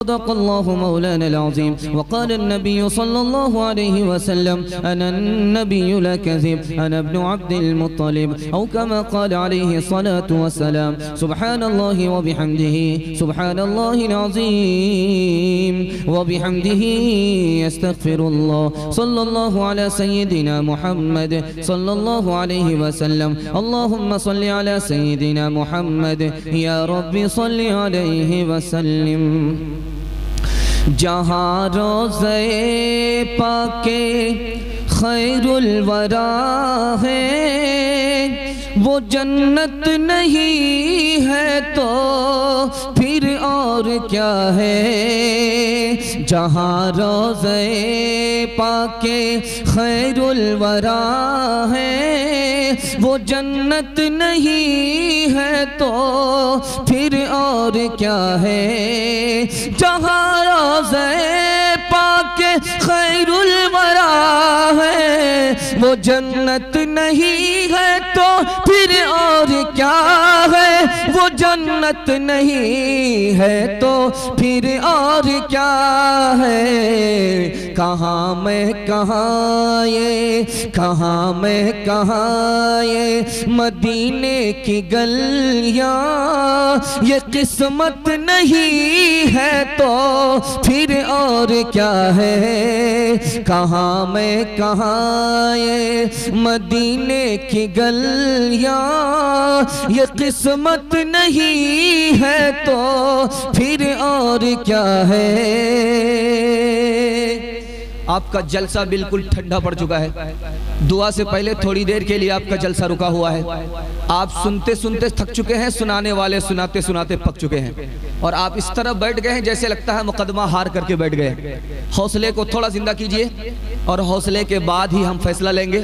صدق الله مولانا العظيم. وقال النبي صلى الله عليه وسلم: أنا النبي لا كذب، أنا ابن عبد المطلب، أو كما قال عليه الصلاة والسلام. سبحان الله وبحمده، سبحان الله العظيم وبحمده، يستغفر الله. صلى الله على سيدنا محمد صلى الله عليه وسلم. اللهم صل على سيدنا محمد، يا رب صل عليه وسلم. جہاں روضے پاک خیر الورا ہے، وہ جنت نہیں ہے تو پھر اور کیا ہے. جہاں روضے پاک خیر الورا ہے، وہ جنت نہیں ہے تو پھر اور کیا ہے. جہاں روضے پاک خیر الورا ہے، وہ جنت نہیں ہے تو پھر اور کیا ہے. وہ جنت نہیں ہے تو پھر اور کیا ہے. کہاں میں کہاں یہ، کہاں میں کہاں یہ مدینے کی گلیاں. یہ قسمت نہیں ہے تو پھر اور کیا ہے. کہاں میں کہاں یہ مدینے کی گلیاں. یہ قسمت نہیں ہے تو پھر اور کیا ہے. آپ کا جلسہ بالکل ٹھنڈا پڑ چکا ہے. دعا سے پہلے تھوڑی دیر کے لیے آپ کا جلسہ رکا ہوا ہے. آپ سنتے سنتے تھک چکے ہیں، سنانے والے سناتے سناتے پک چکے ہیں، اور آپ اس طرح بیٹھ گئے ہیں جیسے لگتا ہے مقدمہ ہار کر کے بیٹھ گئے. حوصلے کو تھوڑا زندہ کیجئے، اور حوصلے کے بعد ہی ہم فیصلہ لیں گے.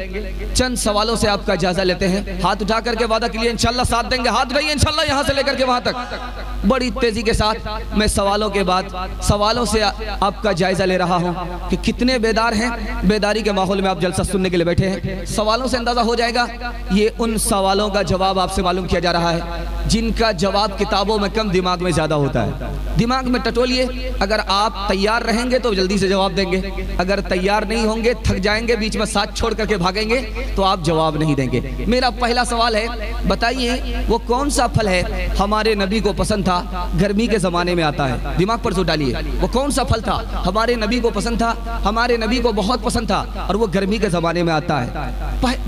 چند سوالوں سے آپ کا جائزہ لیتے ہیں. ہاتھ اٹھا کر کے وعدہ کے لیے انشاءاللہ ساتھ دیں گے. ہاتھ اٹھائیے انشاءاللہ، یہاں سے لے کر کے وہاں تک بڑی تیزی کے ساتھ. میں سوالوں کے بعد سوالوں سے آپ کا جائزہ لے رہا ہوں کہ کتنے بیدار ہیں. بیداری کے ماحول میں آپ جلسہ سننے کے لیے بیٹھے ہیں. سوالوں سے اندازہ ہو جائے گا یہ ان سوالوں کا جواب آپ سے معلوم کیا جا رہا ہے جن کا جواب کتابوں میں کم، دماغ میں زیادہ ہوتا ہے. دماغ میں ٹٹولیے. اگر آپ تیار رہیں گے تو جلدی سے جواب دیں گے. اگر تیار نہیں ہوں گے، تھک جائیں گے، بیچ میں ساتھ چھوڑ کر کے بھاگیں گے تو آپ جواب نہیں دیں گے. میرا پہلا سوال ہے، بتائیے وہ کون سا پھل ہے ہمارے نبی کو پسند تھا، گرمی کے زمانے میں آتا ہے. دماغ پر زور ڈالیے. وہ کون سا پھل تھا ہمارے نبی کو پسند تھا، ہمارے نبی کو بہت پسند تھا، اور وہ گرمی کے زمانے میں آتا ہے.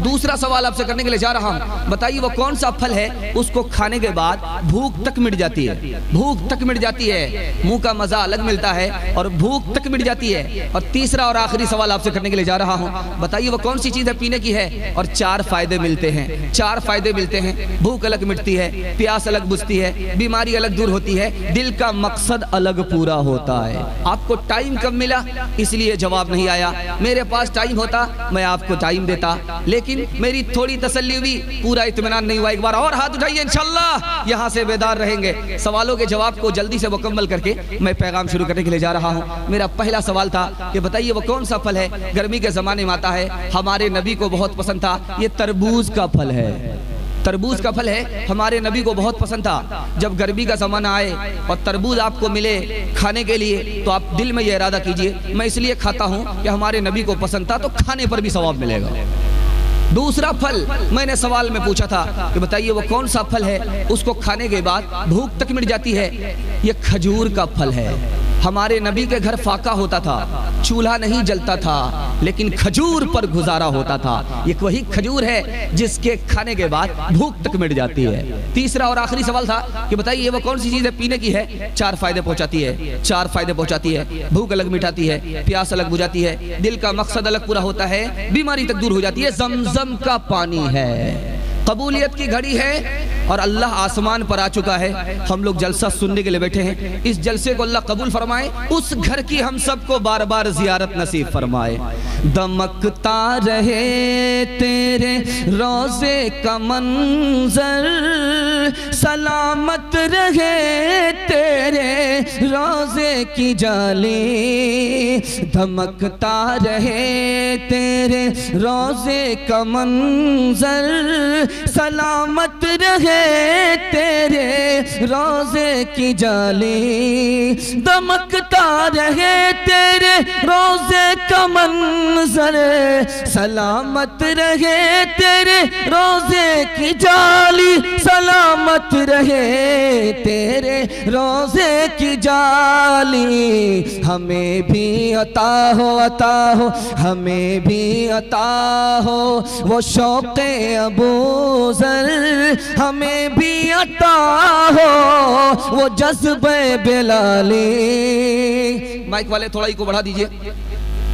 دوسرا سوال آپ سے کرنے کے لیے جا رہا ہوں، بتائیے وہ کون سا پھل ہے اس کو کھانے کے بعد بھوک تک مٹ جاتی ہے. بھوک تک مٹ جاتی ہے، منہ کا مزہ الگ ملتا ہے اور بھوک تک مٹ جاتی ہے. اور تیسرا اور آخری سوال آپ سے کرنے کے لیے جا رہا ہوں، بتائیے وہ کون سی چیز ہے پینے کی ہے اور 4 فائدے ملتے ہیں. 4 فائدے ملتے ہیں. بھوک الگ مٹتی ہے، پیاس الگ بجھتی ہے، بیماری الگ دور ہوتی ہے، دل کا مقصد الگ پورا ہوتا ہے. آپ کو ٹائم کم ملا اس لیے جواب نہیں آیا. میرے پاس ٹائم ہوتا میں آپ کو ٹائم دیتا، لیکن میری تھوڑی تسلی ہوئی، پورا اطمینان نہیں ہوا. ایک بار اور ہاتھ اٹھائیے، انشاءاللہ یہاں سے بیدار رہیں گے. سوالوں کے جواب کو جلدی سے مکمل کر کے میں پیغام شروع کرنے کے لیے جا رہا ہوں. میرا پہلا سوال تھا کہ بتائیے وہ کون سا پھل ہے گرمی کے زمانے میں آتا ہے، ہمارے نبی کو بہت پسند تھا. یہ تربوز کا پھل ہے. تربوز کا پھل ہے، ہمارے نبی کو بہت پسند تھا. جب گرمی کا زمانہ آئے اور تربوز آپ کو ملے کھانے کے لیے تو آپ دل میں یہ ارادہ کیجئے میں اس لیے کھاتا ہوں کہ ہمارے نبی کو پسند تھا، تو کھانے پر بھی ثواب ملے گا. دوسرا پھل میں نے سوال میں پوچھا تھا کہ بتائیے وہ کون سا پھل ہے اس کو کھانے کے بعد بھوک تک مٹ جاتی ہے. یہ کھجور کا پھل ہے. ہمارے نبی کے گھر فاقہ ہوتا تھا، چولہا نہیں جلتا تھا، لیکن کھجور پر گزارا ہوتا تھا. یہ وہی کھجور ہے جس کے کھانے کے بعد بھوک تک مٹ جاتی ہے. تیسرا اور آخری سوال تھا کہ بتائیے وہ کون سی چیز ہے پینے کی ہے، 4 فائدے پہنچاتی ہے. 4 فائدے پہنچاتی ہے. بھوک الگ مٹاتی ہے، پیاس الگ بجھاتی ہے، دل کا مقصد الگ پورا ہوتا ہے، بیماری تک دور ہو جاتی ہے. زمزم کا پانی ہے. قبولیت کی گھڑی ہے اور اللہ آسمان پر آ چکا ہے. ہم لوگ جلسہ سننے کے لیے بیٹھے ہیں. اس جلسے کو اللہ قبول فرمائے. اس گھر کی ہم سب کو بار بار زیارت نصیب فرمائے. دمکتا رہے تیرے روضے کا منظر، سلامت رہے تیرے روضے کی جالی. دمکتا رہے تیرے روضے کا منظر، سلامت رہے رہے تیرے روزے کی جالی، دمکتا رہے تیرے روزے کا منظر، سلامت رہے تیرے روزے کی جالی، سلامت رہے تیرے روزے کی جالی۔ ہمیں بھی عطا ہو، عطا ہو، ہمیں بھی عطا ہو وہ شوق ابو ذر، ہمیں بھی عطا ہو وہ جذبہ بلالی۔ مائک والے تھوڑا ہی کو بڑھا دیجئے،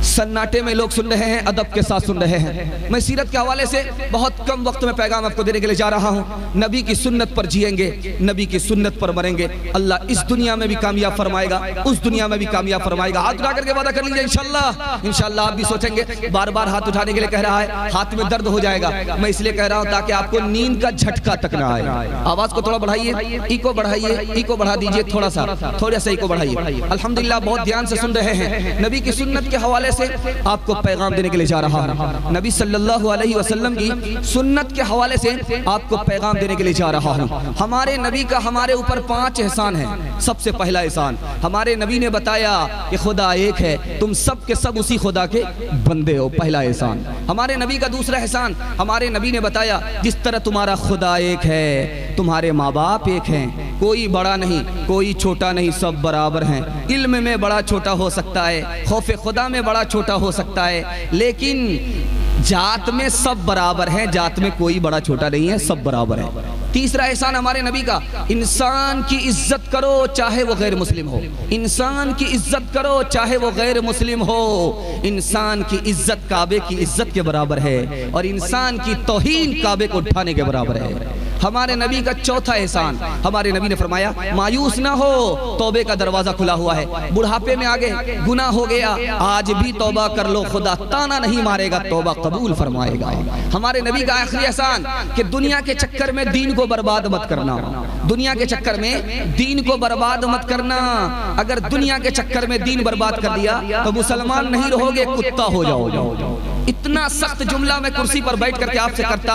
سناٹے میں لوگ سن رہے ہیں، ادب کے ساتھ سن رہے ہیں۔ میں سیرت کے حوالے سے بہت کم وقت میں پیغام آپ کو دینے کے لیے جا رہا ہوں۔ نبی کی سنت پر جئیں گے، نبی کی سنت پر مریں گے، اللہ اس دنیا میں بھی کامیاب فرمائے گا، اس دنیا میں بھی کامیاب فرمائے گا۔ ہاتھ اٹھا کر کے وعدہ کر لیجئے انشاءاللہ۔ انشاءاللہ آپ بھی سوچیں گے، بار بار ہاتھ اٹھانے کے لیے کہہ رہا ہے، ہاتھ میں درد ہو جائے گا۔ میں اس لیے کہہ رہا ہوں تاکہ آپ کو نیند کا جھٹکا تک نہ آئے۔ آواز کو تھوڑا بڑھائیے، ایکو بڑھائیے، ایکو بڑھا دیجئے تھوڑا سا ایکو بڑھائیے۔ الحمدللہ بہت دھیان سے سن رہے ہیں۔ نبی کی سنت کے حوالے سے آپ کو پیغام دینے کے لیے جا رہا ہوں۔ نبی صلی اللہ علیہ وسلم کی سنت کے حوالے سے آپ کو پیغام دینے کے لیے جا رہا ہوں۔ ہمارے نبی کا ہمارے اوپر 5 احسان ہیں۔ سب سے پہلا احسان، ہمارے نبی نے بتایا کہ خدا ایک ہے، تم سب کے سب اسی خدا کے بندے ہو، پہلا احسان۔ ہمارے نبی کا دوسرا احسان، ہمارے نبی نے بتایا جس طرح تمہارا خدا ایک ہے، تمہارے ماں باپ ایک ہیں، کوئی بڑا نہیں، کوئی چھوٹا نہیں، سب برابر ہیں۔ علم میں بڑا چھوٹا ہو سکتا ہے، خوف خدا میں بڑا چھوٹا ہو سکتا ہے، لیکن ذات میں سب برابر ہیں، ذات میں کوئی بڑا چھوٹا نہیں ہے، سب برابر ہیں۔ تیسرا احسان ہمارے نبی کا، انسان کی عزت کرو چاہے وہ غیر مسلم ہو، انسان کی عزت کرو چاہے وہ غیر مسلم ہو۔ انسان کی عزت کعبے کی عزت کے برابر ہے، اور انسان کی توہین کعبے کو اٹھانے کے برابر ہے۔ ہمارے نبی کا چوتھا احسان، ہمارے نبی نے فرمایا مایوس نہ ہو، توبے کا دروازہ کھلا ہوا ہے۔ بڑھاپے میں آگے گناہ ہو گیا، آج بھی توبہ کر لو، خدا تانا نہیں مارے گا، توبہ قبول فرمائے گا۔ ہمارے نبی کا آخری احسان کہ دنیا کے چکر میں دین کو برباد مت کرنا، دنیا کے چکر میں دین کو برباد مت کرنا۔ اگر دنیا کے چکر میں دین برباد کر دیا تو مسلمان نہیں رہو گے، کتا ہو جاؤ گے۔ اتنا سخت جملہ میں کرسی پر بیٹھ کر کے آپ سے کرتا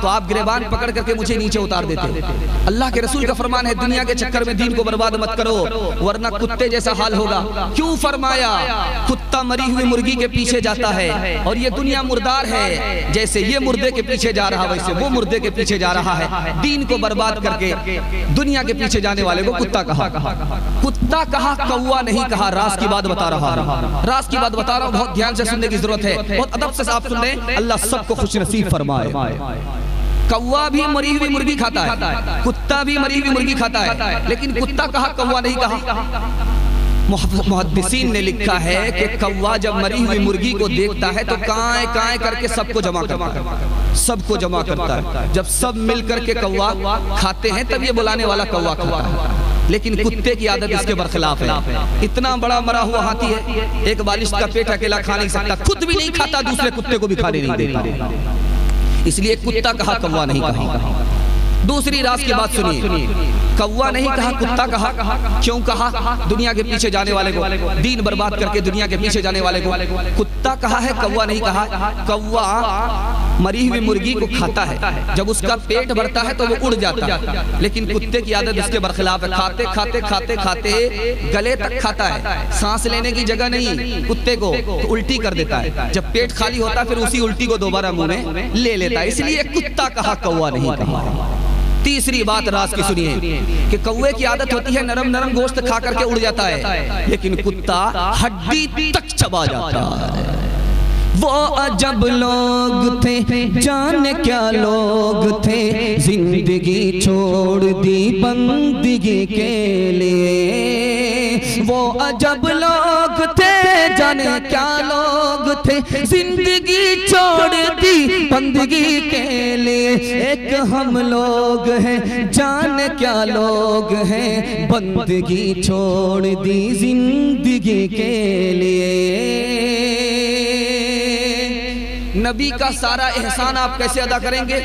تو آپ گریبان پکڑ کر کے مجھے نیچے اتار دیتے۔ اللہ کے رسول کا فرمان ہے دنیا کے چکر میں دین کو برباد مت کرو ورنہ کتے جیسا حال ہوگا۔ کیوں فرمایا؟ کتا مری ہوئی مرغی کے پیچھے جاتا ہے اور یہ دنیا مردار ہے، جیسے یہ مردے کے پیچھے جا رہا ویسے وہ مردے کے پیچھے جا رہا ہے۔ دین کو برباد کر کے دنیا کے پیچھے جانے والے کو کتا کہا، کتا کہا، کوا نہیں کہا۔ راز کی بات بتا رہا ہوں، راز کی بات بتا رہا ہوں، بہت دھیان سے سننے کی ضرورت ہے، بہت ادب سے آپ سن لیں، اللہ سب کو خوش نصیب فرمائے۔ کوا بھی مری ہوئی مرغی کھاتا ہے، کتا بھی مری ہوئی مرغی کھاتا ہے، لیکن کتا کہا، کوا نہیں کہا۔ محدثین نے لکھا ہے کہ کوا جب مری ہوئی مرغی کو دیکھتا ہے تو کائیں کائیں کر کے سب کو جمع کرتا ہے، سب کو جمع کرتا ہے۔ جب سب مل کر کے کوا کھاتے ہیں تب یہ بلانے والا کوا کھاتا ہے، لیکن کتے کی عادت اس کے برخلاف ہے۔ اتنا بڑا مرا ہوا ہاتھی ہے، ایک بالشت کا پیٹ اکیلا کھا نہیں سکتا، خود بھی نہیں کھاتا، دوسرے کتے کو بھی کھانے نہیں دیتا، اس لیے کتا کہا، کوا نہیں کہا۔ دوسری راز کی بات سنیے، کوا نہیں کہا، کتا کہا۔ کیوں کہا؟ دنیا کے پیچھے جانے والے کو، دین برباد کر کے دنیا کے پیچھے جانے والے کو کتا کہا ہے، کوا نہیں کہا۔ کوا مری ہوئی مرغی کو کھاتا ہے، جب اس کا پیٹ بھرتا ہے تو وہ اڑ جاتا ہے، لیکن کتے کی عادت اس کے برخلاف ہے، کھاتے کھاتے کھاتے کھاتے گلے تک کھاتا ہے، سانس لینے کی جگہ نہیں کتے کو، الٹی کر دیتا ہے، جب پیٹ خالی ہوتا ہے پھر اسی الٹی کو دوبارہ منہ میں لے لیتا ہے، اس لیے کتا کہا، کوا نہیں کہا۔ تیسری بات راز کی سنیے کہ کوے کی عادت ہوتی ہے نرم نرم گوشت کھا کر کے اڑ جاتا ہے، لیکن کتا ہڈی تک چبا جاتا ہے۔ وہ عجب لوگ تھے، جانے کیا لوگ تھے، زندگی چھوڑ دی بندگی کے لیے۔ وہ عجب لوگ تھے، جانے کیا لوگ تھے، زندگی چھوڑ دی بندگی کے لیے۔ ایک ہم لوگ ہیں، جانے کیا لوگ ہیں، بندگی چھوڑ دی زندگی کے لیے۔ نبی کا سارا احسان آپ کیسے ادا کریں گے؟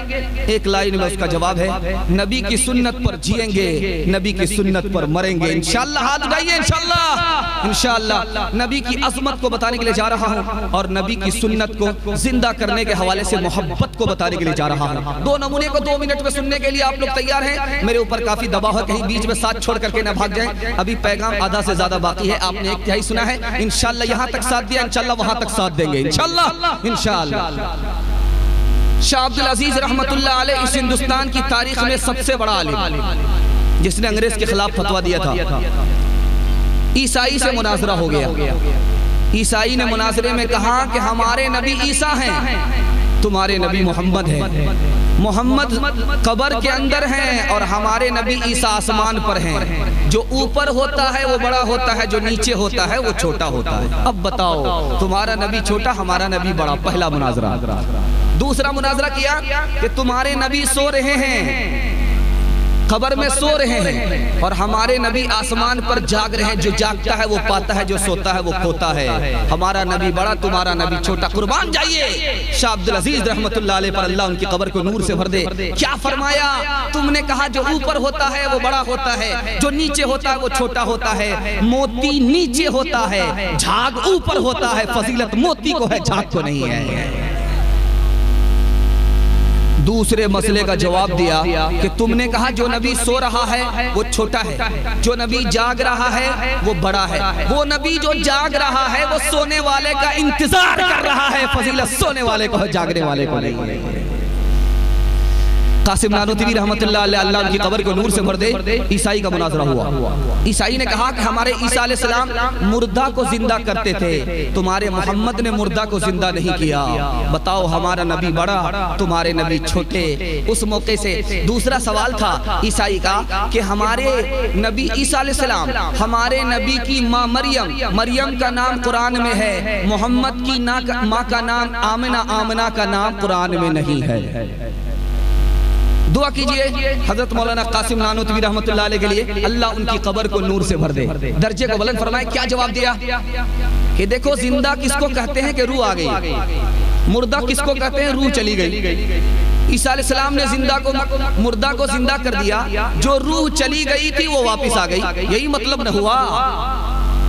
ایک لائن میں اس کا جواب ہے، نبی کی سنت پر جئیں گے، نبی کی سنت پر مریں گے، انشاءاللہ۔ ہاتھ اٹھائیے انشاءاللہ۔ انشاءاللہ نبی کی عظمت کو بتانے کے لیے جا رہا ہوں اور نبی کی سنت کو زندہ کرنے کے حوالے سے محبت کو بتانے کے لیے جا رہا ہوں۔ دو نمونے کو 2 منٹ میں سننے کے لیے آپ لوگ تیار ہیں؟ میرے اوپر کافی دباؤ ہے، کہیں بیچ میں ساتھ چھوڑ کر کے نہ بھاگ جائیں۔ ابھی پیغام آدھا سے زیادہ باقی ہے، آپ نے 1/3 سنا ہے، انشاءاللہ یہاں تک ساتھ دیا، انشاءاللہ وہاں تک ساتھ دیں گے انشاءاللہ۔ شاہ عبدالعزیز رحمت اللہ علیہ اس ہندوستان کی تاریخ میں سب سے بڑا عالم، جس نے انگریز کے خلاف فتویٰ دیا تھا۔ عیسائی سے مناظرہ ہو گیا، عیسائی نے مناظرے میں کہا کہ ہمارے نبی عیسیٰ ہیں، تمہارے نبی محمد ہیں، محمد قبر کے اندر ہیں اور ہمارے نبی عیسیٰ آسمان پر ہیں، جو اوپر ہوتا ہے وہ بڑا ہوتا ہے، جو نیچے ہوتا ہے وہ چھوٹا ہوتا ہے۔ اب بتاؤ تمہارا نبی چھوٹا، ہمارا نبی بڑا، پہلا مناظرہ۔ دوسرا مناظرہ کیا کہ تمہارے نبی سو رہے ہیں، قبر میں سو رہے ہیں، اور ہمارے نبی آسمان پر جاگ رہے ہیں، جو جاگتا ہے وہ پاتا ہے، جو سوتا ہے وہ کھوتا ہے، ہمارا نبی بڑا، تمہارا نبی چھوٹا۔ قربان جائیے شاہ عبدالعزیز رحمت اللہ علیہ پر، اللہ ان کی قبر کو نور سے بھر دے۔ کیا فرمایا؟ تم نے کہا جو اوپر ہوتا ہے وہ بڑا ہوتا ہے، جو نیچے ہوتا ہے وہ چھوٹا ہوتا ہے، موتی نیچے ہوتا ہے، جھاگ اوپر ہوتا ہے، فضیلت موتی کو ہے، جھاگ کو نہیں ہے۔ دوسرے مسئلے کا جواب دیا کہ تم نے کہا جو نبی سو رہا ہے وہ چھوٹا ہے، جو نبی جاگ رہا ہے وہ بڑا ہے، وہ نبی جو جاگ رہا ہے وہ سونے والے کا انتظار کر رہا ہے، فضیلت سونے والے کو ہے، جاگنے والے کو نہیں۔ قاسم نانوتوی رحمت اللہ علیہ، اللہ ان کی قبر کو نور سے بھر دے، عیسائی کا مناظرہ ہوا۔ عیسائی نے کہا کہ ہمارے عیسیٰ علیہ السلام مردہ کو زندہ کرتے تھے، تمہارے محمد نے مردہ کو زندہ نہیں کیا، بتاؤ ہمارا نبی بڑا، تمہارے نبی چھوٹے۔ اس موقع سے دوسرا سوال تھا عیسائی کا کہ ہمارے نبی عیسیٰ علیہ السلام، ہمارے نبی کی ماں مریم، مریم کا نام قرآن میں ہے، محمد کی ماں کا نام آمنہ، آمنہ کا نام قرآن میں نہیں ہے۔ دعا کیجئے حضرت مولانا قاسم نانوتوی رحمت اللہ علیہ کے لیے، اللہ ان کی قبر کو نور سے بھر دے، درجے کو بلند فرمائے۔ کیا جواب دیا کہ دیکھو زندہ کس کو کہتے ہیں کہ روح آ گئی، مردہ کس کو کہتے ہیں روح چلی گئی۔ عیسیٰ علیہ السلام نے مردہ کو زندہ کر دیا، جو روح چلی گئی تھی وہ واپس آ گئی، یہی مطلب نہ ہوا۔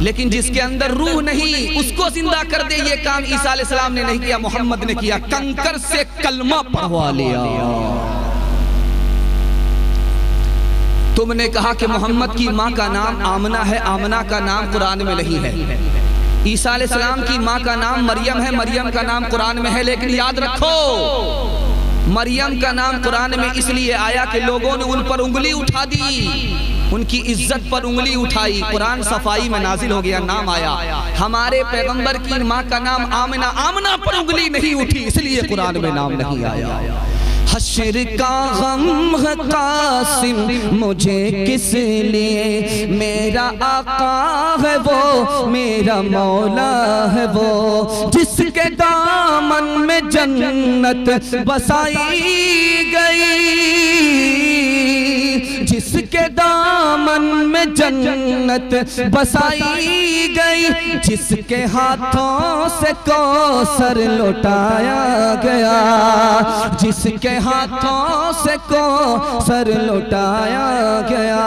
لیکن جس کے اندر روح نہیں اس کو زندہ کر دے، یہ کام عیسیٰ علیہ السلام نے نہیں کیا، محمد نے کیا، کنکر سے کلمہ پڑھوا لیا۔ تم نے کہا کہ محمد کی ماں کا نام آمنہ ہے، آمنہ کا نام قرآن میں نہیں ہے۔ عیسیٰ علیہ السلام کی ماں کا نام مریم ہے، مریم کا نام قرآن میں ہے، لیکن یاد رکھو مریم کا نام قرآن میں اس لیے آیا کہ لوگوں نے ان پر انگلی اٹھا دی، ان کی عزت پر انگلی اٹھائی، قرآن صفائی میں نازل ہو گیا، نام آیا۔ ہمارے پیغمبر کی ماں کا نام آمنہ، آمنہ پر انگلی نہیں اٹھی، اس لیے قرآن میں نام نہیں آیا۔ حشر کا غم ہے قاسم مجھے کس لیے، میرا آقا ہے وہ، میرا مولا ہے وہ، جس کے دامن میں جنت بسائی گئی، جس کے دامن میں جنت بسائی گئی، جس کے ہاتھوں سے کوثر لوٹایا گیا، جس کے ہاتھوں سے کوثر لوٹایا گیا۔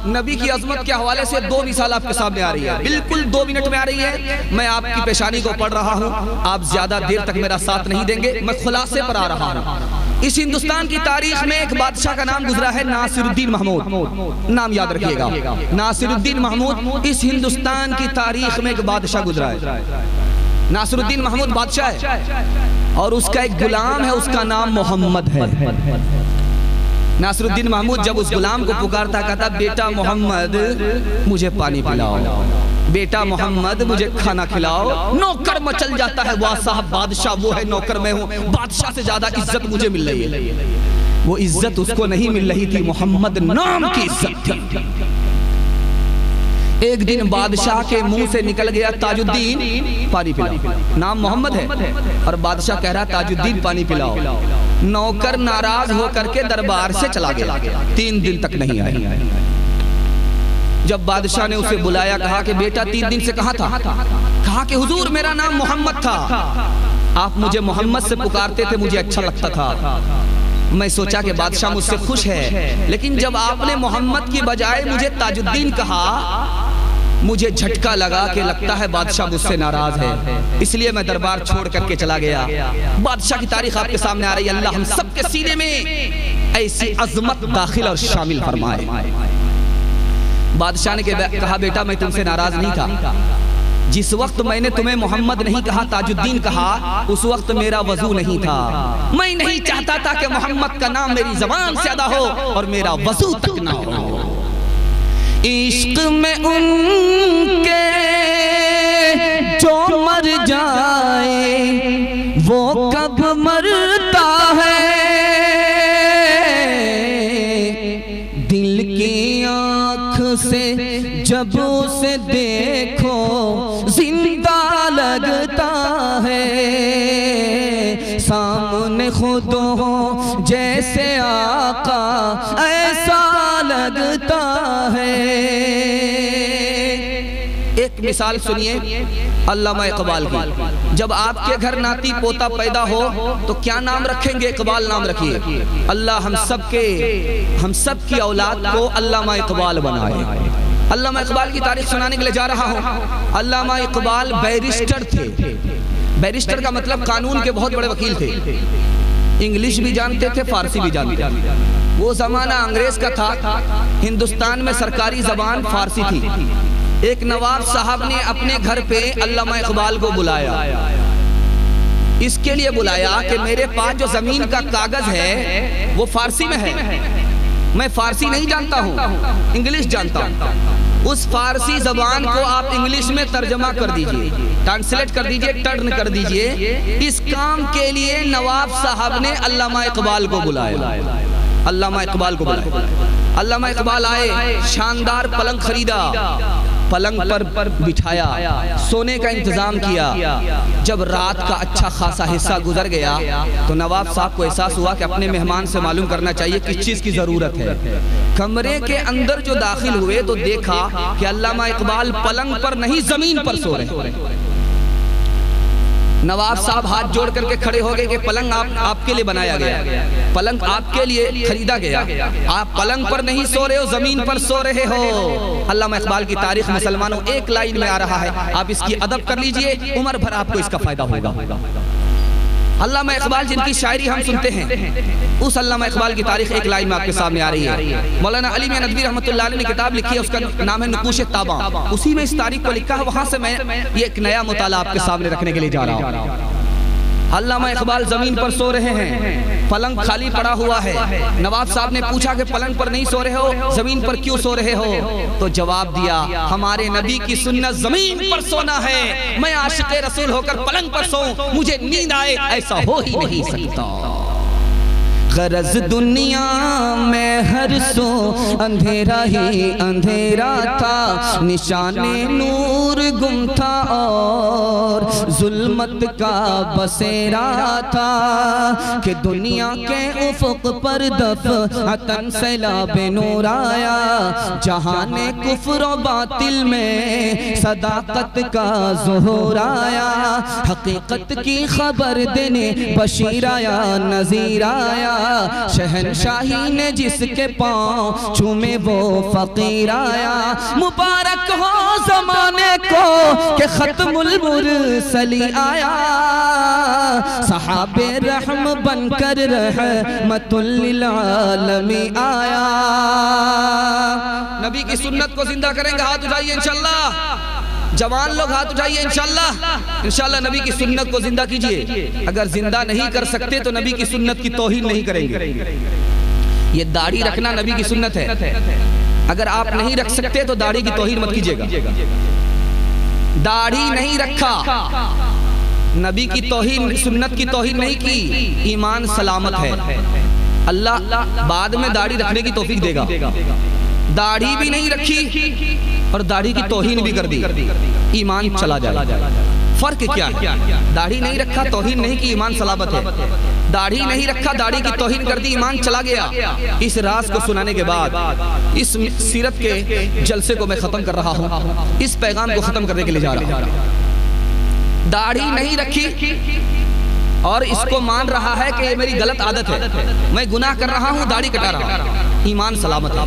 نبی کی عظمت کے حوالے سے 2 مثال آپ کے سامنے آ رہی ہے، بالکل 2 منٹ میں آ رہی ہے، میں آپ کی پیشانی کو پڑھ رہا ہوں، آپ زیادہ دیر تک میرا ساتھ نہیں دیں گے، میں خلاصے پر آ رہا ہوں۔ اس ہندوستان کی تاریخ میں ایک بادشاہ کا نام گزرا ہے ناصر الدین محمود، نام یاد رکھیے گا، ناصر الدین محمود اس ہندوستان کی تاریخ میں ایک بادشاہ گزرا ہے۔ ناصر الدین محمود بادشاہ ہے اور اس کا ایک غلام ہے، اس کا نام محمد ہے۔ ناصر الدین محمود جب اس غلام کو پکارتا کہتا بیٹا محمد مجھے پانی پلاؤ، بیٹا محمد مجھے کھانا کھلاؤ، نوکر مچل جاتا ہے، واہ صاحب بادشاہ وہ ہے، نوکر میں ہوں، بادشاہ سے زیادہ عزت مجھے مل رہی ہے۔ وہ عزت اس کو نہیں مل رہی تھی، محمد نام کی عزت تھی۔ ایک دن بادشاہ کے منہ سے نکل گیا تاج الدین پانی پلاؤ، نام محمد ہے اور بادشاہ کہہ رہا تاج الدین پانی پلاؤ۔ نوکر ناراض ہو کر کے دربار سے چلا گیا، 3 دن تک نہیں آیا۔ جب بادشاہ نے اسے بلایا کہا کہ بیٹا 3 دن سے کہاں تھا؟ کہا کہ حضور میرا نام محمد تھا، آپ مجھے محمد سے پکارتے تھے، مجھے اچھا لگتا تھا، میں سوچا کہ بادشاہ مجھ سے خوش ہے، لیکن جب آپ نے محمد کی بجائے مجھے تاج الدین کہا مجھے جھٹکا لگا کہ لگتا ہے بادشاہ مجھ سے ناراض ہے، اس لیے میں دربار چھوڑ کر کے چلا گیا۔ بادشاہ کی تاریخ آپ کے سامنے آ رہی ہے۔ اللہ ہم سب کے سینے میں ایسی عظمت داخل اور شامل فرمائے۔ بادشاہ نے کہا بیٹا میں تم سے ناراض نہیں تھا، جس وقت میں نے تمہیں محمد نہیں کہا تاج الدین کہا، اس وقت میرا وضو نہیں تھا، میں نہیں چاہتا تھا کہ محمد کا نام میری زبان سے ادا ہو اور میرا وضو تک نہ ہو۔ عشق میں ان کے جو مر جائے وہ کب مرتا ہے، دل کی آنکھ سے جب اسے دیکھو زندہ لگتا ہے، سامنے خود ہو جیسے آقا ایسا لگتا ہے۔ ایک مثال سنیے علامہ اقبال کی، جب آپ کے گھر ناتی پوتا پیدا ہو تو کیا نام رکھیں گے؟ اقبال نام رکھیے۔ اللہ ہم سب کی اولاد کو علامہ اقبال بنائے۔ علامہ اقبال کی تاریخ سنانے کے لئے جا رہا ہوں۔ علامہ اقبال بیرسٹر تھے۔ بیرسٹر کا مطلب قانون کے بہت بڑے وکیل تھے، انگلش بھی جانتے تھے، فارسی بھی جانتے تھے۔ وہ زمانہ انگریز کا تھا، ہندوستان میں سرکاری زبان فارسی تھی۔ ایک نواب صاحب نے اپنے گھر پہ علامہ اقبال کو بلایا، اس کے لیے بلایا کہ میرے پاس جو زمین کا کاغذ ہے وہ فارسی میں ہے، میں فارسی نہیں جانتا ہوں، انگلش جانتا ہوں، اس فارسی زبان کو آپ انگلش میں ترجمہ کر دیجئے، ٹرانسلیٹ کر دیجئے، ٹرن کر دیجئے۔ اس کام کے لیے نواب صاحب نے علامہ اقبال کو بلایا۔ علامہ اقبال کو بلایا، علامہ اقبال آئے، شاندار پلنگ خریدا، پلنگ پر بٹھایا، سونے کا انتظام کیا۔ جب رات کا اچھا خاصا حصہ گزر گیا تو نواب صاحب کو احساس ہوا کہ اپنے مہمان سے معلوم کرنا چاہیے کس چیز کی ضرورت ہے۔ کمرے کے اندر جو داخل ہوئے تو دیکھا کہ علامہ اقبال پلنگ پر نہیں زمین پر سو رہے۔ نواب صاحب ہاتھ جوڑ کر کے کھڑے ہو گئے کہ پلنگ آپ کے لیے بنایا گیا، پلنگ آپ کے لیے خریدا گیا، آپ پلنگ پر نہیں سو رہے ہو، زمین پر سو رہے ہو۔ علامہ اقبال کی تاریخ مسلمانوں ایک لائن میں آ رہا ہے، آپ اس کی ادب کر لیجئے، عمر بھر آپ کو اس کا فائدہ ہوگا۔ علامہ اقبال جن کی شاعری ہم سنتے ہیں، اس علامہ اقبال کی تاریخ ایک لائن میں آپ کے سامنے آ رہی ہے۔ مولانا علی میاں ندوی رحمۃ اللہ علیہ نے کتاب لکھی ہے، اس کا نام ہے نقوش تاباں، اسی میں اس تاریخ کو لکھا ہے، وہاں سے میں یہ ایک نیا مطالعہ آپ کے سامنے رکھنے کے لیے جا رہا ہوں۔ علامہ اقبال زمین پر سو رہے ہیں، پلنگ خالی پڑا ہوا ہے۔ نواب صاحب نے پوچھا کہ پلنگ پر نہیں سو رہے ہو، زمین پر کیوں سو رہے ہو؟ تو جواب دیا، ہمارے نبی کی سنت زمین پر سونا ہے، میں عاشق رسول ہو کر پلنگ پر سوؤں، مجھے نیند آئے ایسا ہو ہی نہیں سکتا۔ غرض دنیا میں ہر سو اندھیرا ہی اندھیرا تھا، نشان نور گم تھا اور ظلمت کا بسیرا تھا، کہ دنیا کے افق پر دفعتاً سیلاب نور آیا، جہان کفر و باطل میں صداقت کا ظہور آیا، حقیقت کی خبر دینے بشیر آیا نذیر آیا، شہنشاہی نے جس کے پاؤں چومے وہ فقیر آیا، مبارک ہو زمانے کو کہ ختم المرسلی آیا، صحابہ رحم بن کر رحمت للعالمی آیا۔ نبی کی سنت کو زندہ کریں گے، ہاتھ اٹھائیے انشاءاللہ، جوان لوگ ہاتھ اٹھائیے انشاءاللہ نبی کی سنت کو زندہ کیجئے۔ اگر زندہ نہیں کر سکتے تو نبی کی سنت کی توہین نہیں کریں گے۔ یہ داڑھی رکھنا نبی کی سنت ہے، اگر آپ نہیں رکھ سکتے تو داڑھی کی توہین مت کیجئے گا۔ داڑھی نہیں رکھا، نبی کی توہین، سنت کی توہین نہیں کی، ایمان سلامت ہے، اللہ بعد میں داڑھی رکھنے کی توفیق دے گا۔ داڑھی بھی نہیں رکھی اور داڑھی کی توہین بھی کر دی، ایمان چلا جائے۔ فرق کیا ہے؟ داڑھی نہیں رکھا، توہین نہیں کی، ایمان سلامت ہے۔ داڑھی نہیں رکھا، داڑھی کی توہین کر دی، ایمان چلا گیا۔ اس راز کو سنانے کے بعد اس سیرت کے جلسے کو میں ختم کر رہا ہوں، اس پیغام کو ختم کرنے کے لیے جا رہا ہوں۔ داڑھی نہیں رکھی اور اس کو مان رہا ہے کہ یہ میری غلط عادت ہے، میں گناہ کر رہا ہوں، داڑھی کٹا رہا ہوں، ایمان سلامت ہے۔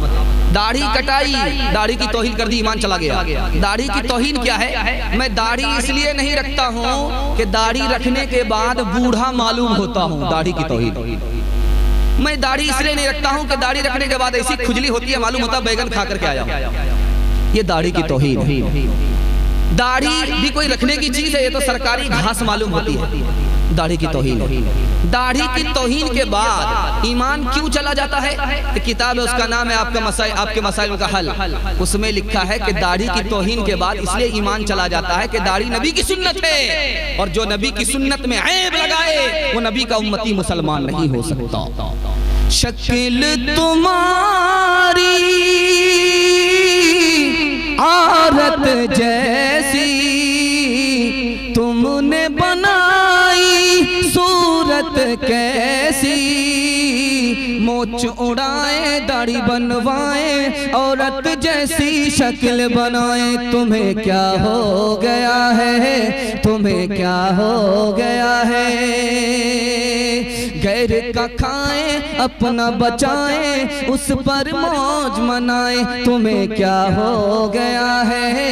داڑھی کٹائی، داڑھی کی توہین کر دی، ایمان چلا گیا۔ داڑھی کی توہین کیا ہے؟ میں داڑھی اس لیے نہیں رکھتا ہوں کہ داڑھی رکھنے کے بعد بوڑھا معلوم ہوتا ہوں، داڑھی کی توہین۔ میں داڑھی اس لیے نہیں رکھتا ہوں کہ داڑھی رکھنے کے بعد ایسی کھجلی ہوتی ہے معلوم ہوتا بیگن کھا کر کے آیا ہوں، یہ داڑھی کی توہین ہے۔ داڑھی بھی کوئی رکھنے کی چیز ہے، یہ تو سرکاری گھاس معلوم ہوتی ہے، داڑھی کی توہین ہے۔ داڑھی کی توہین کے بعد ایمان کیوں چلا جاتا ہے؟ کتاب ہے، اس کا نام ہے آپ کے مسائل کا حل۔ اس میں لکھا ہے کہ داڑھی کی توہین کے بعد اس لیے ایمان چلا جاتا ہے کہ داڑھی نبی کی سنت ہے، اور جو نبی کی سنت میں عیب لگائے وہ نبی کا امتی مسلمان نہیں ہو سکتا۔ شکل تمہاری عورت جیسی تم نے بنائی، صورت کیسی موچ اڑائے داڑھی بنوائے، عورت جیسی شکل بنائے۔ تمہیں کیا ہو گیا ہے، تمہیں کیا ہو گیا ہے؟ غیر کا کھائیں اپنا بچائیں، اس پر موج منائیں۔ تمہیں کیا ہو گیا ہے،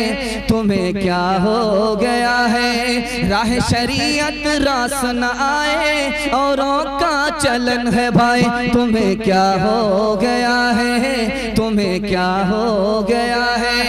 تمہیں کیا ہو گیا ہے؟ راہ شریعت راس نہ آئے، اوروں کا چلن ہے بھائی۔ تمہیں کیا ہو گیا ہے، تمہیں کیا ہو گیا ہے؟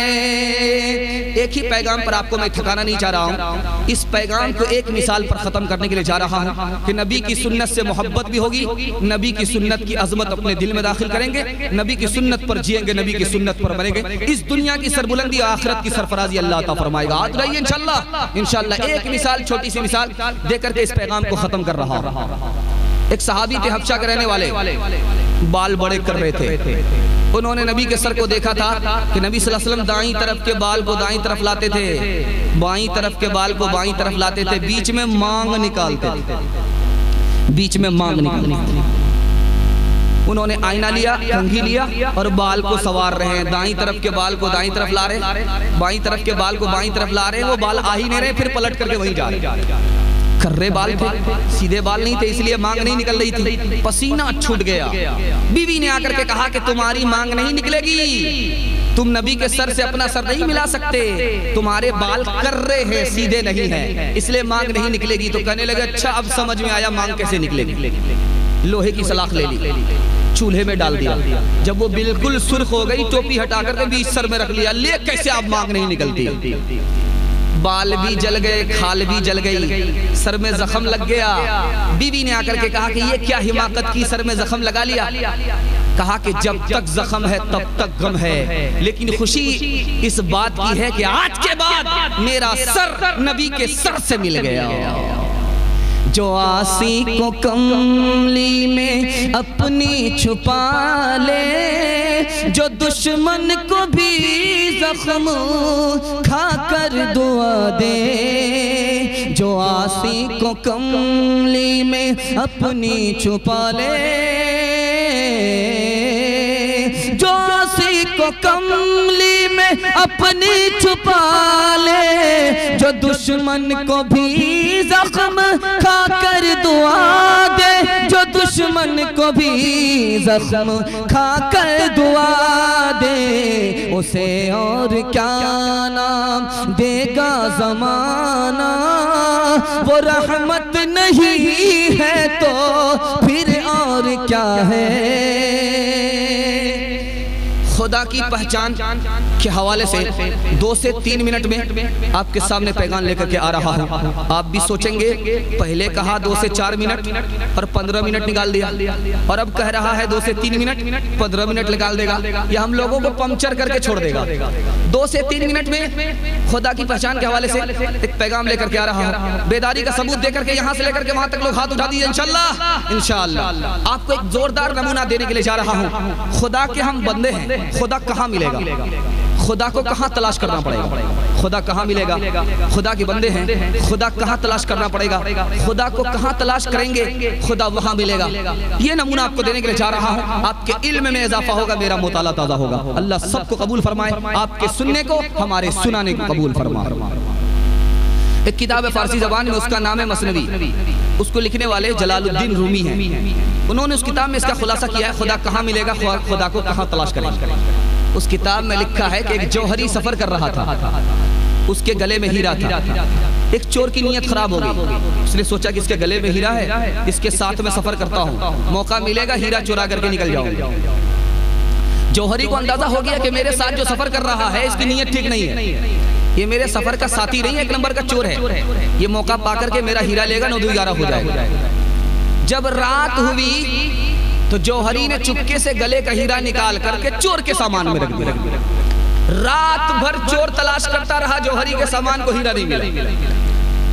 ایک ہی پیغام پر آپ کو میں تھکانا نہیں چاہ رہا ہوں، اس پیغام کو ایک مثال پر ختم کرنے کے لیے جا رہا ہوں کہ نبی کی سنت سے محبت بھی ہوگی، نبی کی سنت کی عظمت اپنے دل میں داخل کریں گے، نبی کی سنت پر جئیں گے، نبی کی سنت پر مریں گے، اس دنیا کی سربلندی اور آخرت کی سرفرازی اللہ عطا فرمائے گا۔ آج رہیے انشاءاللہ ایک مثال، چھوٹی سی مثال دے کر کے اس پیغام کو ختم کر رہا ہوں۔ ایک صحابی تھے حبشہ کے رہنے والے، بال بڑے کر رہے تھے۔ انہوں نے نبی کے سر کو دیکھا تھا کہ نبی صلی اللہ علیہ وسلم دائیں طرف کے بال کو دائیں طرف لاتے تھے، بائیں طرف کے بال کو بائیں طرف لاتے تھے، بیچ میں مانگ نکالتے تھے، بیچ میں مانگ نکالتے تھے۔ انہوں نے آئینہ لیا، کنگھی لیا اور بال کو سوار رہے ہیں، دائیں طرف کے بال کو دائیں طرف لا رہے، بائیں طرف کے بال کو بائیں طرف لا رہے، وہ بال آ ہی نہیں رہے، پھر پلٹ کر کے وہیں جا رہے۔ کرے بال تھے، سیدھے بال نہیں تھے، اس لیے مانگ نہیں نکل رہی تھی، پسینہ چھوٹ گیا۔ بیوی نے آ کر کے کہا کہ تمہاری مانگ نہیں نکلے گی، تم نبی کے سر سے اپنا سر نہیں ملا سکتے، تمہارے بال کرے ہیں، سیدھے نہیں ہیں، اس لیے مانگ نہیں نکلے گی۔ تو کہنے لگے اچھا اب سمجھ میں آیا مانگ کیسے نکلے گی۔ لوہے کی سلاخ لے لی، چولہے میں ڈال دیا، جب وہ بالکل سرخ ہو گئی ٹوپی ہٹا کر کے بیچ سر میں رکھ لیا، لے کیسے اب مانگ نہیں نکلتی؟ بال بھی جل گئے، کھال بھی جل گئی، سر میں زخم لگ گیا۔ بیوی نے آ کر کے کہا کہ یہ کیا حماقت کی، سر میں زخم لگا لیا؟ کہا کہ جب تک زخم ہے تب تک غم ہے، لیکن خوشی اس بات کی ہے کہ آج کے بعد میرا سر نبی کے سر سے مل گیا۔ جو آسی کو کملی میں اپنی چھپا لے، جو دشمن کو بھی زخم کھا کر دعا دے، جو آسی کو کملی میں اپنی چھپا لے، جو آسی کو کملی میں اپنی چھپا لے، جو دشمن کو بھی زخم کھا کر دعا دے، جو دشمن کو بھی زخم کھا کر دعا دے، اسے اور کیا نام دے گا زمانہ، وہ رحمت نہیں ہے تو پھر اور کیا ہے؟ خدا کی پہچان کے حوالے سے 2 سے 3 منٹ میں آپ کے سامنے پیغام لے کر کے آ رہا ہوں۔ آپ بھی سوچیں گے پہلے کہا 2 سے 4 منٹ اور 15 منٹ نکال دیا، اور اب کہہ رہا ہے 2 سے 3 منٹ 15 منٹ نکال دے گا، یا ہم لوگوں کو پنکچر کر کے چھوڑ دے گا۔ 2 سے 3 منٹ میں خدا کی پہچان کے حوالے سے ایک پیغام لے کر کے آ رہا ہوں، بیداری کا ثبوت دے کر کے یہاں سے لے کر کے وہاں تک لوگ ہاتھ اٹھا دیجئے انشاءاللہ۔ آپ کو ایک زوردار نمونہ دینے کے لیے جا رہا ہوں۔ خدا کے ہم بندے ہیں، خدا کہاں ملے گا؟ خدا کو کہاں تلاش کرنا پڑے گا؟ خدا کہاں ملے گا؟ خدا کے بندے ہیں، خدا کہاں تلاش کرنا پڑے گا؟ خدا کو کہاں تلاش کریں گے؟ خدا وہاں ملے گا۔ یہ نمونہ آپ کو دینے کے لیے جا رہا ہوں، آپ کے علم میں اضافہ ہوگا، میرا مطالعہ تازہ ہوگا۔ اللہ سب کو قبول فرمائے، آپ کے سننے کو ہمارے سنانے کو قبول فرمائے۔ ایک کتاب ہے فارسی زبان میں، اس کا نام ہے مثنوی۔ اس کو لکھنے والے جلال الدین رومی ہیں، انہوں نے اس کتاب میں اس کا خلاصہ کیا ہے، خدا کہاں ملے گا، خدا کو کہاں تلاش کریں۔ اس کتاب میں لکھا ہے کہ ایک جوہری سفر کر رہا تھا، اس کے گلے میں ہیرا تھا، ایک چور کی نیت خراب ہو گئی، اس نے سوچا کہ اس کے گلے میں ہیرا ہے، اس کے ساتھ میں سفر کرتا ہوں، موقع ملے گا ہیرا چورا کر کے نکل جاؤں۔ جوہری کو اندازہ ہو گیا کہ میرے ساتھ جو سفر کر رہا ہے اس کی نیت ٹھیک نہیں ہے، یہ میرے سفر کا ساتھی نہیں ہے، ایک نمبر کا چور ہے، یہ موقع پا کر کے میرا ہیرا لے گا، 9-11 ہو جائے گا۔ جب رات ہوئی تو جوہری نے چپکے سے گلے کا ہیرا نکال کر کے چور کے سامان میں رکھ دیا۔ رات بھر چور تلاش کرتا رہا، جوہری کے سامان کو ہیرا نہیں ملا۔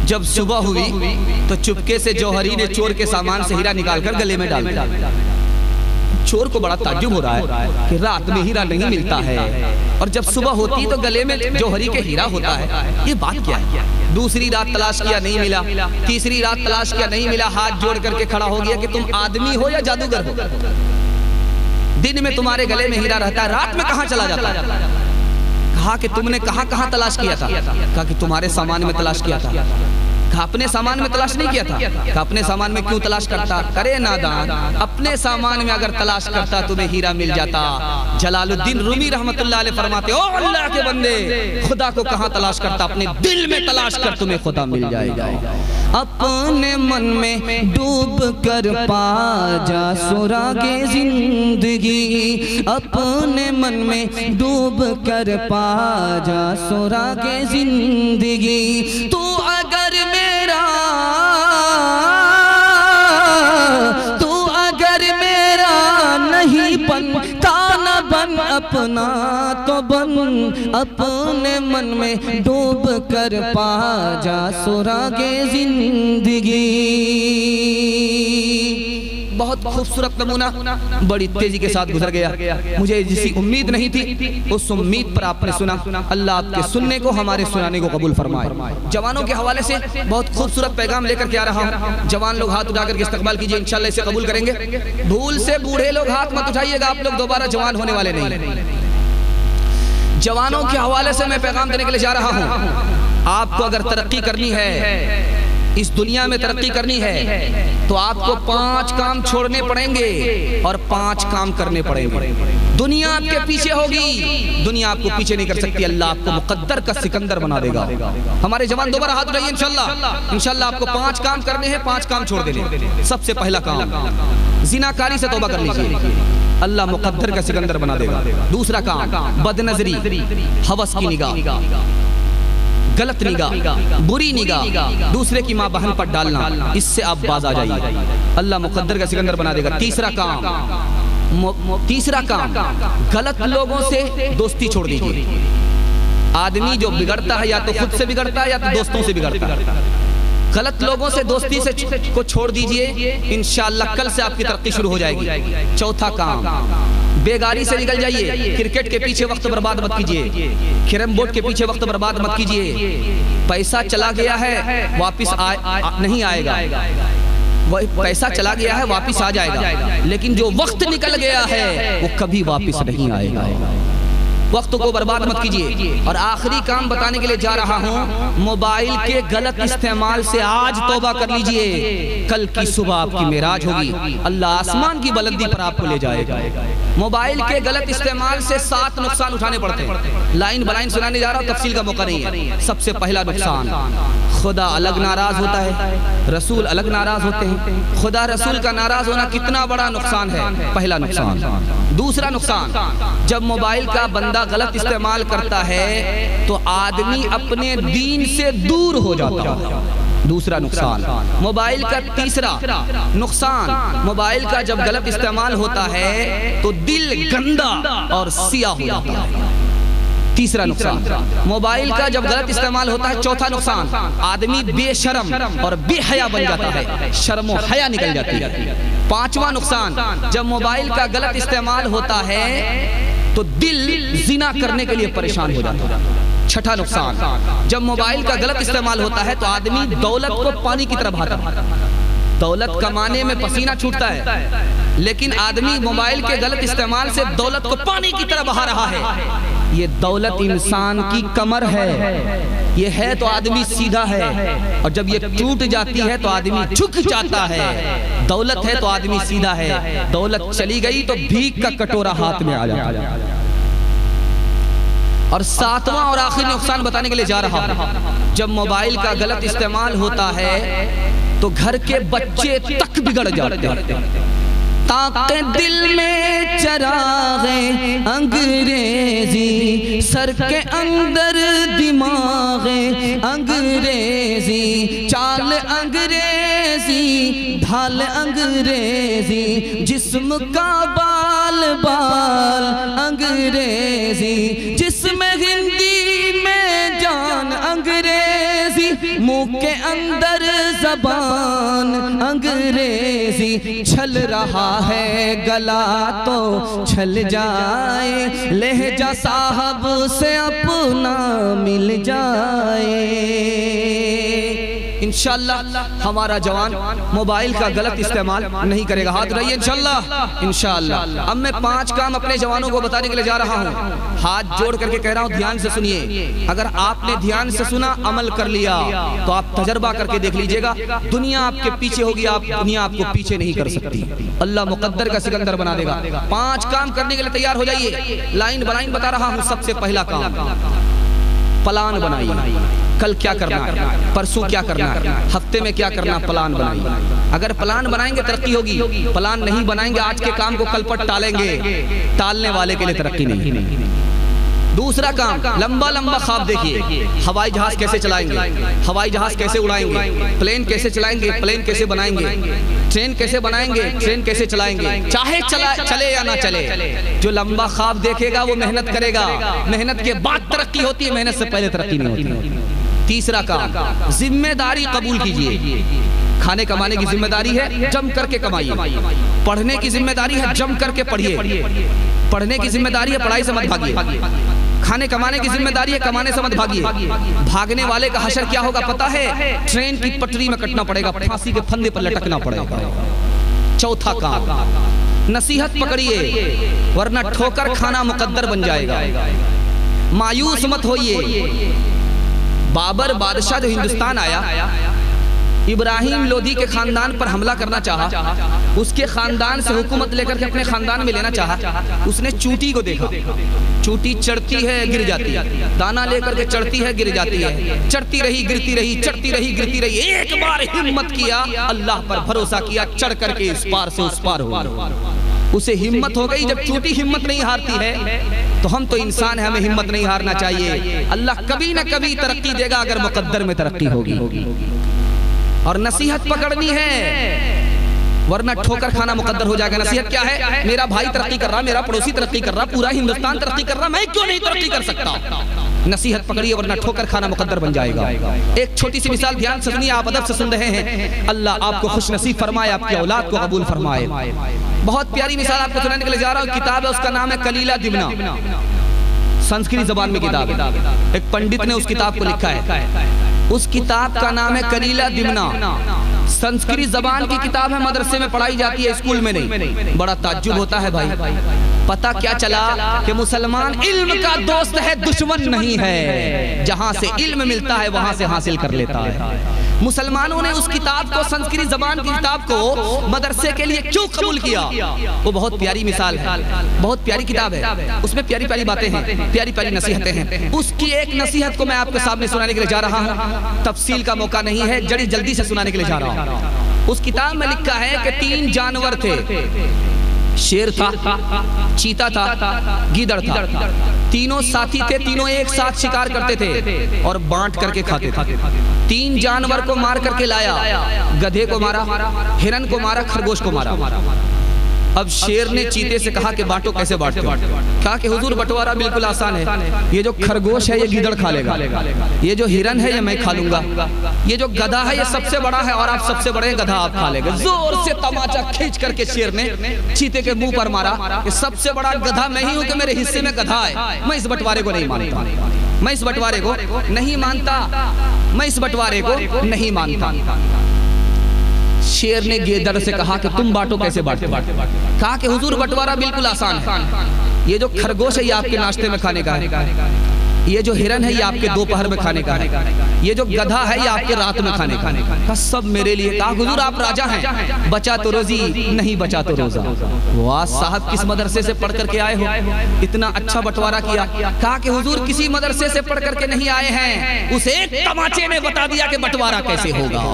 جب صبح ہوئی تو چپکے سے جوہری نے چور کے سامان سے ہیرا نکال کر گلے میں ڈال دیا۔ چور کو بڑا تعجب ہو رہا ہے کہ رات میں ہیرا نہیں ملتا ہے، اور جب صبح ہوتی تو گلے میں جوہری کے ہیرا ہوتا ہے، یہ بات کیا ہے؟ دوسری رات تلاش کیا نہیں ملا، تیسری رات تلاش کیا نہیں ملا، ہاتھ جوڑ کر کے کھڑا ہو گیا کہ تم آدمی ہو یا جادوگر ہو؟ دن میں تمہارے گلے میں ہیرا رہتا ہے، رات میں کہاں چلا جاتا ہے؟ کہا کہ تم نے کہاں تلاش کیا تھا؟ کہا کہ تمہارے سامان میں تلاش کیا تھا۔ کہا اپنے سامان میں تلاش نہیں کیا تھا؟ کہا اپنے سامان میں کیوں تلاش کرتا؟ کرے نادان، اپنے سامان میں اگر تلاش کرتا تمہیں ہیرا مل جاتا۔ جلال الدین رومی رحمت اللہ علیہ فرماتے، او اللہ کے بندے، خدا کو کہاں تلاش کرتا؟ اپنے دل میں تلاش کر، تمہیں خدا مل جائے گا۔ اپنے من میں ڈوب کر پا جا سراغ زندگی، اپنے من میں ڈوب کر پا جا سراغ زندگی۔ تو اگر نہیں بنتا نہ بن اپنا تو بن، اپنے من میں ڈوب کر پا جا سراغ زندگی۔ بہت خوبصورت نمونہ بڑی تیزی کے ساتھ گزر گیا، مجھے جسی امید نہیں تھی اس امید پر آپ نے سنا۔ اللہ آپ کے سننے کو، ہمارے سنانے کو قبول فرمائے۔ جوانوں کے حوالے سے بہت خوبصورت پیغام لے کر کے آ رہا ہوں، جوان لوگ ہاتھ اٹھا کر کے استقبال کیجئے، انشاءاللہ اسے قبول کریں گے۔ بھول سے بوڑھے لوگ ہاتھ مت اٹھائیے گا، آپ لوگ دوبارہ جوان ہونے والے نہیں۔ جوانوں کے حوالے سے میں پیغام دینے کے لیے جا رہا ہوں، آپ کو اگر ترقی کرنی ہے، اس دنیا میں ترقی کرنی ہے، تو آپ کو 5 کام چھوڑنے پڑیں گے اور 5 کام کرنے پڑیں گے۔ دنیا آپ کے پیچھے ہوگی، دنیا آپ کو پیچھے نہیں کر سکتی، اللہ آپ کو مقدر کا سکندر بنا دے گا۔ ہمارے جوان دوبارہ ہاتھ اٹھائیے، انشاءاللہ آپ کو 5 کام کرنے ہیں، 5 کام چھوڑ دینے۔ سب سے پہلا کام، زناکاری سے توبہ کر لیجئے، اللہ مقدر کا سکندر بنا دے گا۔ دوسرا کام، بد نظری، ہوس کی نگاہ، غلط نگاہ، بری نگاہ، دوسرے کی ماں بہن پر ڈالنا، اس سے آپ باز آ جائیے، اللہ مقدر کا سکندر بنا دے گا۔ تیسرا کام، غلط لوگوں سے دوستی چھوڑ دیجئے۔ آدمی جو بگڑتا ہے یا تو خود سے بگڑتا ہے یا تو دوستوں سے بگڑتا ہے، غلط لوگوں سے دوستی کو چھوڑ دیجئے، انشاءاللہ کل سے آپ کی ترقی شروع ہو جائے گی۔ چوتھا کام، بیگاری سے نکل جائیے، کرکٹ کے پیچھے وقت برباد مت کیجئے، کیرم بورڈ کے پیچھے وقت برباد مت کیجئے۔ پیسہ چلا گیا ہے واپس نہیں آئے گا، پیسہ چلا گیا ہے واپس آ جائے گا، لیکن جو وقت نکل گیا ہے وہ کبھی واپس نہیں آئے گا۔ وقت کو برباد مت کیجئے۔ اور آخری کام بتانے کے لیے جا رہا ہوں، موبائل کے غلط استعمال سے آج توبہ کر لیجئے، کل کی صبح آپ کی معراج ہوگی، اللہ آسمان کی بلندی پر آپ کو لے جائے گا۔ موبائل کے غلط استعمال سے 7 نقصان اٹھانے پڑتے ہیں، لائن بلائن سنانے جا رہا ہوں، تفصیل کا موقع نہیں ہے۔ سب سے پہلا نقصان، خدا الگ ناراض ہوتا ہے، رسول الگ ناراض ہوتے ہیں۔ خدا رسول کا ناراض ہونا کتنا بڑا نقصان ہے، پہلا نقصان۔ دوسرا نقصان، جب موبائل کا بندہ غلط استعمال کرتا ہے تو آدمی اپنے دین سے دور ہو جاتا ہے۔ دوسرا نقصان، موبائل کا تیسرا نقصان، موبائل کا جب غلط استعمال ہوتا ہے تو دل گندا اور سیاہ ہو جاتا ہے۔ تیسرا نقصان، موبائل کا جب غلط استعمال ہوتا ہے۔ چوتھا نقصان، آدمی بے شرم اور بے حیا بن جاتا ہے، شرم و حیا نکل جاتی ہے۔ پانچواں نقصان، جب موبائل کا غلط استعمال ہوتا ہے تو دل زنا کرنے کے لیے پریشان ہو جاتا ہے۔ چھٹا نقصان، جب موبائل کا غلط استعمال ہوتا ہے تو آدمی دولت کو پانی کی طرح بہاتا ہے۔ دولت کمانے میں پسینہ چھوٹتا ہے، لیکن آدمی موبائل کے غلط استعمال سے دولت کو پانی کی طرح بہا رہا ہے۔ یہ دولت انسان کی کمر ہے، یہ ہے تو آدمی سیدھا ہے، اور جب یہ ٹوٹ جاتی ہے تو آدمی جھک جاتا ہے۔ دولت ہے تو آدمی سیدھا ہے، دولت چلی گئی تو بھیک کا کٹورا ہاتھ میں آ جاتا ہے۔ اور ساتواں اور آخری نقصان بتانے کے لیے جا رہا ہوں، جب موبائل کا غلط استعمال ہوتا ہے تو گھر کے بچے تک بگڑ جاتے ہیں۔ تاکہ دل میں چراغ انگریزی، سر کے اندر دماغ انگریزی، چال انگریزی، ڈھال انگریزی، جسم کا بال بال انگریزی، جسم ہندی میں جان انگریزی، منہ کے اندر زبان انگریزی، چھل رہا ہے گلا تو چھل جائے، لہجہ صاحب سے اپنا مل جائے۔ انشاءاللہ ہمارا جوان موبائل کا غلط استعمال نہیں کرے گا، ہاتھ رہیے انشاءاللہ انشاءاللہ۔ اب میں 5 کام اپنے جوانوں کو بتانے کے لیے جا رہا ہوں، ہاتھ جوڑ کر کے کہہ رہا ہوں دھیان سے سنیے۔ اگر آپ نے دھیان سے سنا، عمل کر لیا تو آپ تجربہ کر کے دیکھ لیجئے گا، دنیا آپ کے پیچھے ہوگی، دنیا آپ کو پیچھے نہیں کر سکتی، اللہ مقدر کا سکندر بنا دے گا۔ 5 کام کرنے کے لیے تیار ہو جائیے، لائن بلائن بتا رہا ہوں۔ سب سے پہلا کام، پلان بنائیے، کل کیا کرنا ہے، پرسوں کیا کرنا ہے، ہفتے میں کیا کرنا، پلان بنائیے۔ اگر پلان بنائیں گے ترقی ہوگی، پلان نہیں بنائیں گے آج کے کام کو کل پر ٹالیں گے، ٹالنے والے کے لیے ترقی نہیں۔ دوسرا کام، لمبا لمبا خواب دیکھیے، ہوائی جہاز کیسے چلائیں گے، ہوائی جہاز کیسے اڑائیں گے، پلین کیسے چلائیں گے، پلین کیسے بنائیں گے، ٹرین کیسے بنائیں گے، ٹرین کیسے چلائیں گے، چاہے چلے یا نہ چلے۔ جو لمبا خواب دیکھے گا وہ محنت کرے گا، محنت کے بعد ترقی ہوتی ہے، محنت سے پہلے ترقی نہیں ہوتی۔ تیسرا کام، ذمہ داری قبول کیجئے۔ کھانے کمانے کی ذمہ داری ہے، جم کر کے کمائیے۔ پڑھنے کی ذمہ داری ہے، جم کر کے پڑھیے۔ پڑھنے کی ذمہ داری ہے، پڑھائی سے مت بھاگیے۔ کھانے کمانے کی ذمہ داری ہے، کمانے سے مت بھاگیے۔ بھاگنے والے کا حشر کیا ہوگا پتہ ہے؟ ٹرین کی پٹری میں کٹنا پڑے گا، پھانسی کے پھندے پر لٹکنا پڑے گا۔ چوتھا کام، نصیحت پکڑیے ورنہ ٹھوکر کھانا مقدر بن جائے گا۔ مایوس مت ہوئیے۔ بابر بادشاہ جو ہندوستان آیا، ابراہیم لودھی کے خاندان پر حملہ کرنا چاہا، اس کے خاندان سے حکومت لے کر کے اپنے خاندان میں لینا چاہا۔ اس نے چوٹی کو دیکھا، چوٹی چڑھتی ہے گر جاتی ہے، دانا لے کر کے چڑھتی ہے گر جاتی ہے، چڑھتی رہی گرتی رہی، چڑھتی رہی گرتی رہی۔ ایک بار ہمت کیا، اللہ پر بھروسہ کیا، چڑھ کر کے اس پار سے اس پار ہو گئی۔ اسے ہمت ہو گئی۔ جب چوٹی ہمت نہیں ہارتی ہے تو ہم تو انسان ہیں، ہمیں ہمت نہیں ہارنا چاہیے۔ اللہ کبھی نہ کبھی ترقی دے گا اگر مقدر میں ترقی ہوگی۔ اور نصیحت پکڑنی ہے ورنہ ٹھوکر کھانا مقدر ہو جائے گا۔ نصیحت کیا ہے؟ میرا بھائی ترقی کر رہا، میرا پڑوسی ترقی کر رہا، پورا ہندوستان ترقی کر رہا، میں کیوں نہیں ترقی کر سکتا؟ نصیحت پکڑیے ورنہ ٹھوکر کھانا مقدر بن جائے گا۔ ایک چھوٹی سی مثال دھیان سے سنیے، آپ ادب سے سن رہے ہیں، اللہ آپ کو خوش نصیب فرمائے، آپ کی اولاد کو قبول فرمائے۔ بہت پیاری مثال آپ کو سنانے کے لیے جا رہا ہوں، کتاب ہے، اس کا نام ہے کلیلہ دمنہ، سنسکرت زبان میں کتاب ہے، ایک پنڈت نے اس کتاب کو لکھا ہے۔ اس کتاب کا نام ہے کلیلہ دمنہ، سنسکرت زبان کی کتاب ہے، مدرسے میں پڑھائی جاتی ہے، اسکول میں نہیں۔ بڑا تعجب ہوتا ہے بھائی، پتہ کیا چلا کہ مسلمان علم کا دوست ہے، دشمن نہیں ہے۔ جہاں سے علم ملتا ہے وہاں سے حاصل کر لیتا ہے۔ مسلمانوں نے اس کتاب کو، سنسکرت زبان کی کتاب کو مدرسے کے لیے کیوں قبول کیا؟ وہ بہت پیاری مثال ہے، بہت پیاری کتاب ہے، اس میں پیاری پیاری باتیں ہیں، پیاری پیاری نصیحتیں ہیں۔ اس کی ایک نصیحت کو میں آپ کے سامنے سنانے کے لیے جا رہا ہوں، تفصیل کا موقع نہیں ہے، جلدی سے سنانے کے لیے جا رہا ہوں۔ اس کتاب میں لکھا ہے کہ 3 جانور تھے، شیر تھا، چیتا تھا، گیدڑ تھا۔ تینوں ساتھی تھے، تینوں ایک ساتھ شکار کرتے تھے اور بانٹ کر کے کھاتے تھے۔ 3 جانور کو مار کر کے لایا، گدھے کو مارا، ہرن کو مارا، خرگوش کو مارا۔ اب شیر نے چیتے سے کہا کہ بانٹو، کیسے بانٹتے ہو؟ کہا کہ حضور بٹوارا بالکل آسان ہے، یہ جو خرگوش ہے یہ گیدڑ کھا لے گا، یہ جو ہرن ہے یہ میں کھا لوں گا، یہ جو گدھا ہے یہ سب سے بڑا ہے اور آپ سب سے بڑے گدھا آپ کھا لے گا۔ زور سے تماچا کھینچ کر کے شیر نے چیتے کے منہ پر مارا کہ سب سے بڑا گدھا میں ہی ہوں کہ میرے حصے میں گدھا ہے، میں اس بٹوارے کو نہیں مانتا، میں اس بٹوارے کو نہیں مانتا، میں اس بٹوارے کو نہیں مانتا۔ شیر نے گیدڑ سے کہا کہ تم بانٹو، کیسے بانٹتے؟ کہا کہ حضور بٹوارہ بالکل آسان ہے، یہ جو خرگوش ہے یہ آپ کے ناشتے میں کھانے کا ہے، یہ جو ہرن ہے یہ آپ کے دوپہر میں کھانے کا ہے، یہ جو گدھا ہے یہ آپ کے رات میں کھانے کا ہے، سب میرے لیے۔ کہا حضور آپ راجہ ہیں، بچا تو روزی نہیں بچا تو روزہ۔ واہ صاحب کس مدرسے سے پڑھ کر کے آئے ہو، اتنا اچھا بٹوارہ کیا۔ کہا کہ حضور کسی مدرسے سے پڑھ کر کے نہیں آئے ہیں، اس ایک تماچے نے بتا دیا کہ بٹوارہ کیسے ہوگا۔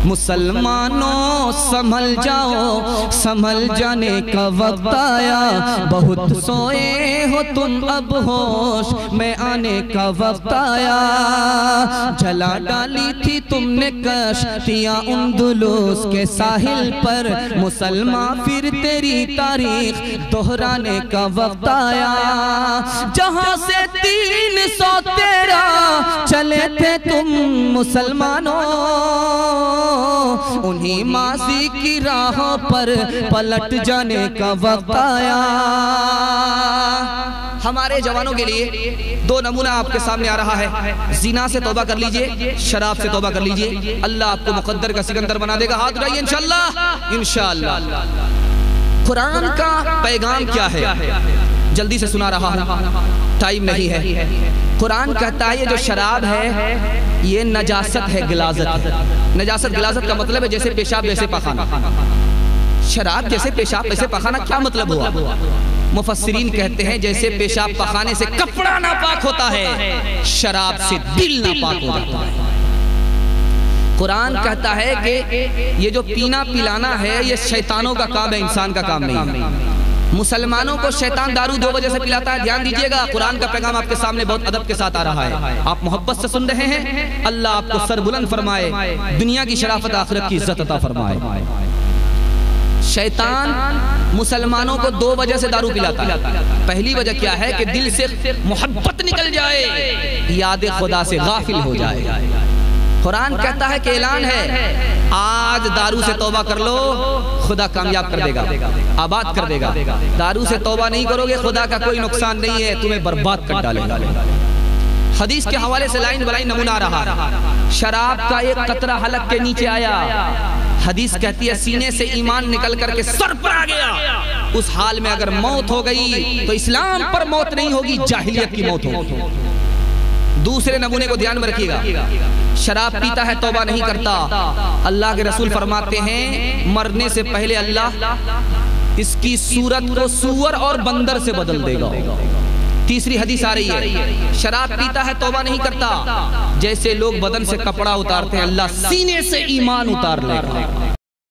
مسلمانوں سنبھل جاؤ، سنبھل جانے کا وقت آیا، بہت سوئے ہو تم اب ہوش میں آنے کا وقت آیا۔ جلا ڈالی تھی تم نے کشتیاں اندلس کے ساحل پر، مسلمان پھر تیری تاریخ دہرانے کا وقت آیا۔ جہاں سے 313 چلے تھے تم مسلمانوں، انہی ماضی کی راہوں پر پلٹ جانے کا وقت آیا۔ ہمارے جوانوں کے لیے 2 نمونہ آپ کے سامنے آ رہا ہے، زنا سے توبہ کر لیجئے، شراب سے توبہ کر لیجئے، اللہ آپ کو مقدر کا سکندر بنا دے گا۔ ہاتھ اٹھائیے انشاءاللہ، انشاءاللہ۔ قرآن کا پیغام کیا ہے، جلدی سے سنا رہا ہوں، ٹائم نہیں ہے۔ قرآن کہتا ہے یہ جو شراب ہے یہ نجاست ہے، غلاظت۔ نجاست غلاظت کا مطلب ہے جیسے پیشاب ویسے پخانہ، شراب جیسے پیشاب ویسے پخانہ، کیا مطلب ہوا؟ مفسرین کہتے ہیں جیسے پیشاب پخانے سے کپڑا ناپاک ہوتا ہے، شراب سے دل ناپاک ہو جاتا ہے۔ قرآن کہتا ہے کہ یہ جو پینا پلانا ہے یہ شیطانوں کا کام ہے، انسان کا کام نہیں۔ مسلمانوں کو شیطان دارو 2 وجہ سے پلاتا ہے، دھیان دیجئے گا۔ قرآن کا پیغام آپ کے سامنے بہت ادب کے ساتھ آ رہا ہے، آپ محبت سے سن رہے ہیں، اللہ آپ کو سر بلند فرمائے، دنیا کی شرافت آخرت کی عزت عطا فرمائے۔ شیطان مسلمانوں کو 2 وجہ سے دارو پلاتا ہے۔ پہلی وجہ کیا ہے کہ دل سے محبت نکل جائے، یاد خدا سے غافل ہو جائے۔ قرآن کہتا ہے کہ اعلان ہے آج دارو سے توبہ کر لو، خدا کامیاب کر دے گا، آباد کر دے گا۔ دارو سے توبہ نہیں کرو گے خدا کا کوئی نقصان نہیں ہے، تمہیں برباد کر ڈالے گا۔ حدیث کے حوالے سے لائن بلائن نمونہ آ رہا، شراب کا ایک قطرہ حلق کے نیچے آیا، حدیث کہتی ہے سینے سے ایمان نکل کر کے سر پر آ گیا، اس حال میں اگر موت ہو گئی تو اسلام پر موت نہیں ہوگی، جاہلیت کی موت ہوگی۔ دوسرے نمونے کو دھیان میں رکھیے گا، شراب پیتا ہے توبہ نہیں کرتا، اللہ کے رسول فرماتے ہیں مرنے سے پہلے اللہ اس کی صورت کو سور اور بندر سے بدل دے گا۔ تیسری حدیث آ رہی ہے شراب پیتا ہے توبہ نہیں کرتا، جیسے لوگ بدن سے کپڑا اتارتے ہیں اللہ سینے سے ایمان اتار لے گا۔